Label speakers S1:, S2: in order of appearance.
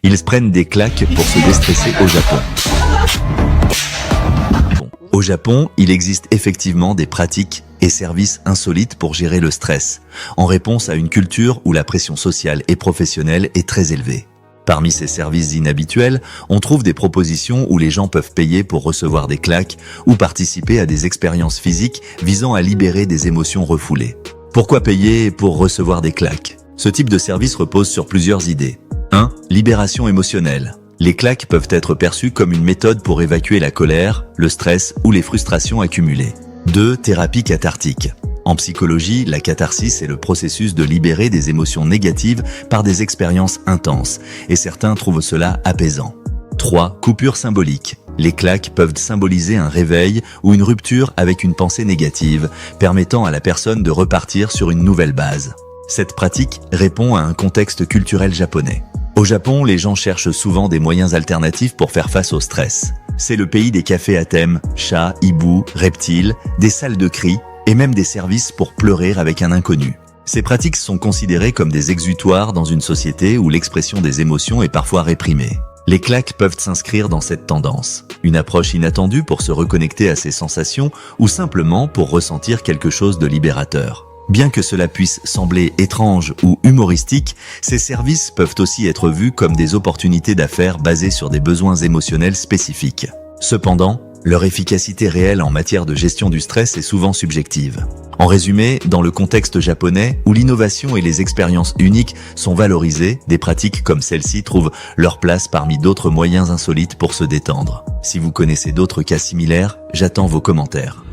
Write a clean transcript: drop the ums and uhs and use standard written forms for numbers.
S1: Ils se prennent des claques pour se déstresser au Japon. Au Japon, il existe effectivement des pratiques et services insolites pour gérer le stress, en réponse à une culture où la pression sociale et professionnelle est très élevée. Parmi ces services inhabituels, on trouve des propositions où les gens peuvent payer pour recevoir des claques ou participer à des expériences physiques visant à libérer des émotions refoulées. Pourquoi payer pour recevoir des claques? Ce type de service repose sur plusieurs idées. 1. Libération émotionnelle. Les claques peuvent être perçues comme une méthode pour évacuer la colère, le stress ou les frustrations accumulées. 2. Thérapie cathartique. En psychologie, la catharsis est le processus de libérer des émotions négatives par des expériences intenses, et certains trouvent cela apaisant. 3. Coupure symbolique. Les claques peuvent symboliser un réveil ou une rupture avec une pensée négative, permettant à la personne de repartir sur une nouvelle base. Cette pratique répond à un contexte culturel japonais. Au Japon, les gens cherchent souvent des moyens alternatifs pour faire face au stress. C'est le pays des cafés à thème, chats, hiboux, reptiles, des salles de cris et même des services pour pleurer avec un inconnu. Ces pratiques sont considérées comme des exutoires dans une société où l'expression des émotions est parfois réprimée. Les claques peuvent s'inscrire dans cette tendance. Une approche inattendue pour se reconnecter à ses sensations ou simplement pour ressentir quelque chose de libérateur. Bien que cela puisse sembler étrange ou humoristique, ces services peuvent aussi être vus comme des opportunités d'affaires basées sur des besoins émotionnels spécifiques. Cependant, leur efficacité réelle en matière de gestion du stress est souvent subjective. En résumé, dans le contexte japonais, où l'innovation et les expériences uniques sont valorisées, des pratiques comme celle-ci trouvent leur place parmi d'autres moyens insolites pour se détendre. Si vous connaissez d'autres cas similaires, j'attends vos commentaires.